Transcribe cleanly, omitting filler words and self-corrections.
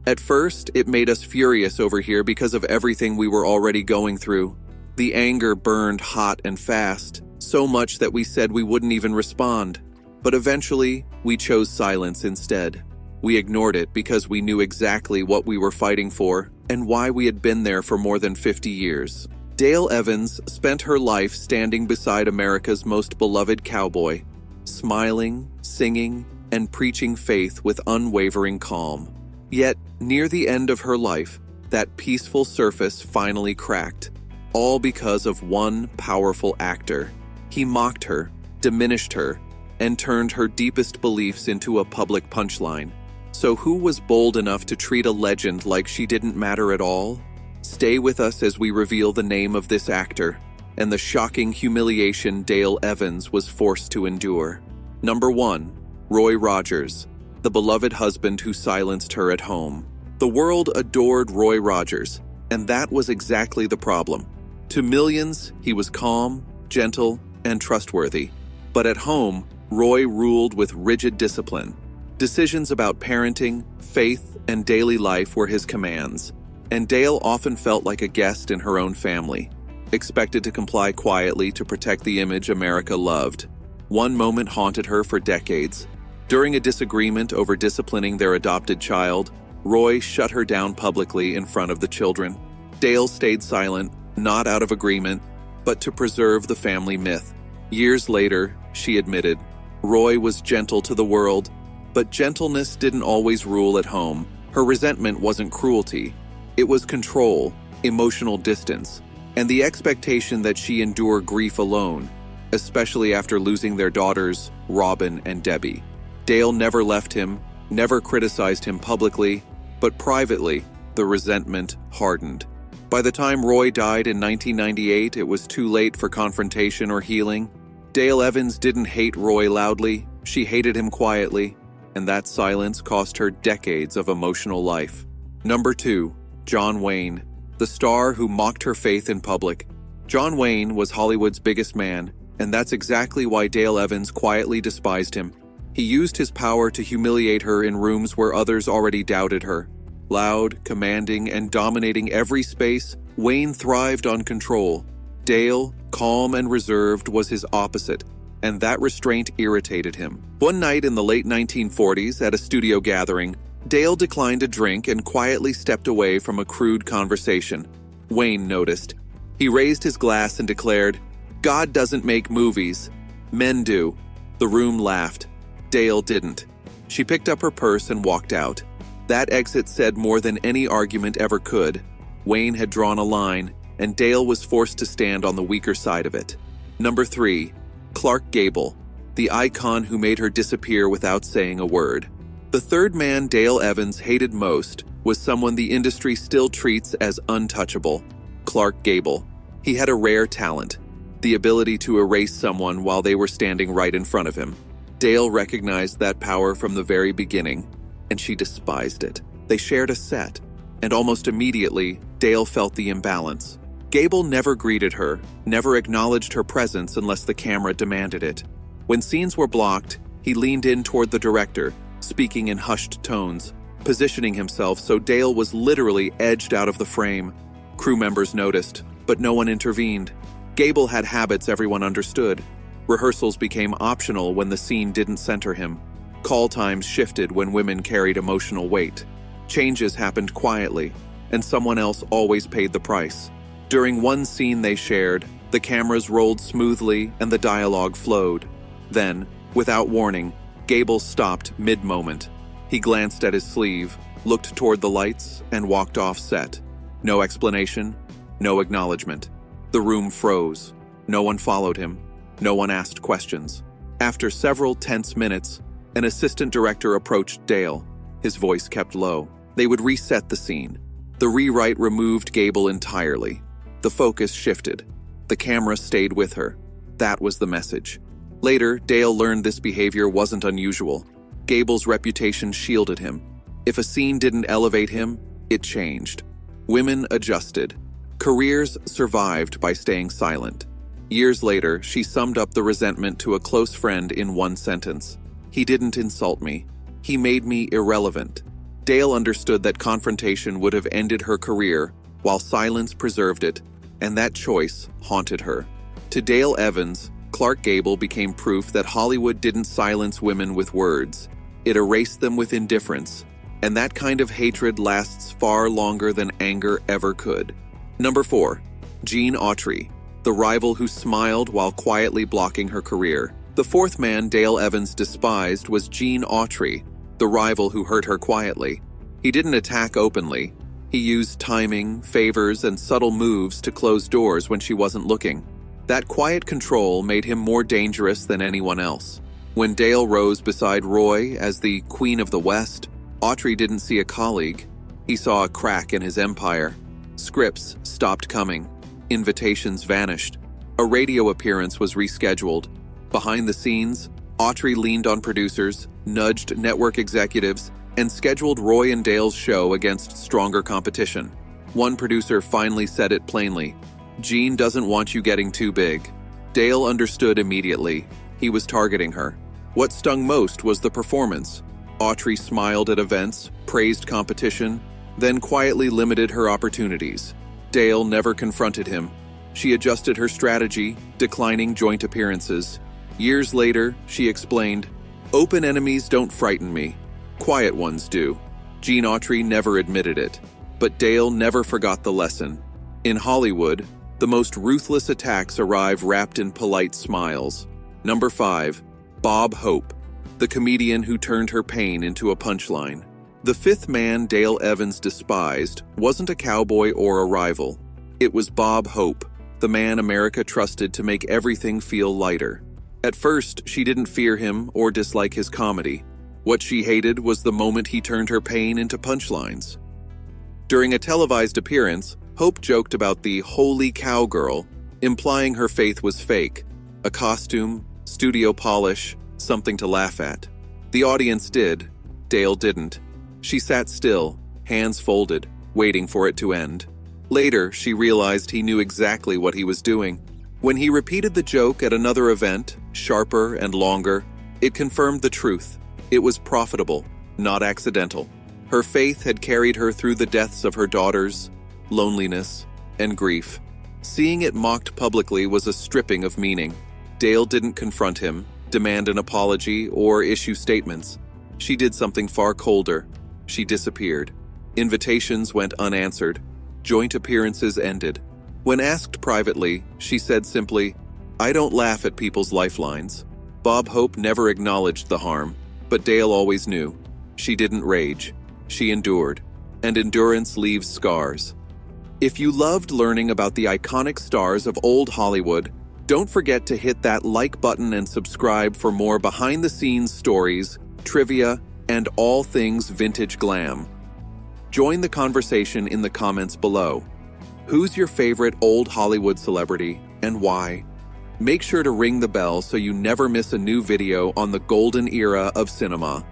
At first, it made us furious over here because of everything we were already going through. The anger burned hot and fast, so much that we said we wouldn't even respond. But eventually, we chose silence instead. We ignored it because we knew exactly what we were fighting for and why we had been there for more than 50 years. Dale Evans spent her life standing beside America's most beloved cowboy, smiling, singing, and preaching faith with unwavering calm. Yet, near the end of her life, that peaceful surface finally cracked, all because of one powerful actor. He mocked her, diminished her, and turned her deepest beliefs into a public punchline. So who was bold enough to treat a legend like she didn't matter at all? Stay with us as we reveal the name of this actor and the shocking humiliation Dale Evans was forced to endure. Number 1. Roy Rogers, the beloved husband who silenced her at home. The world adored Roy Rogers, and that was exactly the problem. To millions, he was calm, gentle, and trustworthy. But at home, Roy ruled with rigid discipline. Decisions about parenting, faith, and daily life were his commands, and Dale often felt like a guest in her own family, expected to comply quietly to protect the image America loved. One moment haunted her for decades. During a disagreement over disciplining their adopted child, Roy shut her down publicly in front of the children. Dale stayed silent, not out of agreement, but to preserve the family myth. Years later, she admitted, Roy was gentle to the world, but gentleness didn't always rule at home. Her resentment wasn't cruelty. It was control, emotional distance, and the expectation that she endure grief alone, especially after losing their daughters, Robin and Debbie. Dale never left him, never criticized him publicly, but privately, the resentment hardened. By the time Roy died in 1998, it was too late for confrontation or healing. Dale Evans didn't hate Roy loudly, she hated him quietly, and that silence cost her decades of emotional life. Number 2. John Wayne, the star who mocked her faith in public. John Wayne was Hollywood's biggest man, and that's exactly why Dale Evans quietly despised him. He used his power to humiliate her in rooms where others already doubted her. Loud, commanding, and dominating every space, Wayne thrived on control. Dale, calm and reserved, was his opposite, and that restraint irritated him. One night in the late 1940s at a studio gathering, Dale declined a drink and quietly stepped away from a crude conversation. Wayne noticed. He raised his glass and declared, "God doesn't make movies. Men do." The room laughed. Dale didn't. She picked up her purse and walked out. That exit said more than any argument ever could. Wayne had drawn a line, and Dale was forced to stand on the weaker side of it. Number 3. Clark Gable, the icon who made her disappear without saying a word. The third man Dale Evans hated most was someone the industry still treats as untouchable, Clark Gable. He had a rare talent, the ability to erase someone while they were standing right in front of him. Dale recognized that power from the very beginning, and she despised it. They shared a set, and almost immediately, Dale felt the imbalance. Gable never greeted her, never acknowledged her presence unless the camera demanded it. When scenes were blocked, he leaned in toward the director, speaking in hushed tones, positioning himself so Dale was literally edged out of the frame. Crew members noticed, but no one intervened. Gable had habits everyone understood. Rehearsals became optional when the scene didn't center him. Call times shifted when women carried emotional weight. Changes happened quietly, and someone else always paid the price. During one scene they shared, the cameras rolled smoothly and the dialogue flowed. Then, without warning, Gable stopped mid-moment. He glanced at his sleeve, looked toward the lights, and walked off set. No explanation, no acknowledgement. The room froze. No one followed him. No one asked questions. After several tense minutes, an assistant director approached Dale. His voice kept low. They would reset the scene. The rewrite removed Gable entirely. The focus shifted. The camera stayed with her. That was the message. Later, Dale learned this behavior wasn't unusual. Gable's reputation shielded him. If a scene didn't elevate him, it changed. Women adjusted. Careers survived by staying silent. Years later, she summed up the resentment to a close friend in one sentence. "He didn't insult me. He made me irrelevant." Dale understood that confrontation would have ended her career, while silence preserved it, and that choice haunted her. To Dale Evans, Clark Gable became proof that Hollywood didn't silence women with words. It erased them with indifference, and that kind of hatred lasts far longer than anger ever could. Number 4. Jean Autry, the rival who smiled while quietly blocking her career. The fourth man Dale Evans despised was Jean Autry, the rival who hurt her quietly. He didn't attack openly. He used timing, favors, and subtle moves to close doors when she wasn't looking. That quiet control made him more dangerous than anyone else. When Dale rose beside Roy as the Queen of the West, Autry didn't see a colleague. He saw a crack in his empire. Scripts stopped coming. Invitations vanished. A radio appearance was rescheduled. Behind the scenes, Autry leaned on producers, nudged network executives, and scheduled Roy and Dale's show against stronger competition. One producer finally said it plainly: "Jean doesn't want you getting too big." Dale understood immediately. He was targeting her. What stung most was the performance. Autry smiled at events, praised competition, then quietly limited her opportunities. Dale never confronted him. She adjusted her strategy, declining joint appearances. Years later, she explained, "Open enemies don't frighten me. Quiet ones do." Jean Autry never admitted it, but Dale never forgot the lesson. In Hollywood, the most ruthless attacks arrive wrapped in polite smiles. Number 5. Bob Hope, the comedian who turned her pain into a punchline. The fifth man Dale Evans despised wasn't a cowboy or a rival. It was Bob Hope, the man America trusted to make everything feel lighter. At first, she didn't fear him or dislike his comedy. What she hated was the moment he turned her pain into punchlines. During a televised appearance, Hope joked about the holy cowgirl, implying her faith was fake, a costume, studio polish, something to laugh at. The audience did. Dale didn't. She sat still, hands folded, waiting for it to end. Later, she realized he knew exactly what he was doing. When he repeated the joke at another event, sharper and longer, it confirmed the truth. It was profitable, not accidental. Her faith had carried her through the deaths of her daughters, loneliness, and grief. Seeing it mocked publicly was a stripping of meaning. Dale didn't confront him, demand an apology, or issue statements. She did something far colder. She disappeared. Invitations went unanswered. Joint appearances ended. When asked privately, she said simply, "I don't laugh at people's lifelines." Bob Hope never acknowledged the harm, but Dale always knew. She didn't rage. She endured. And endurance leaves scars. If you loved learning about the iconic stars of old Hollywood, don't forget to hit that like button and subscribe for more behind-the-scenes stories, trivia, and all things vintage glam. Join the conversation in the comments below. Who's your favorite old Hollywood celebrity and why? Make sure to ring the bell so you never miss a new video on the golden era of cinema.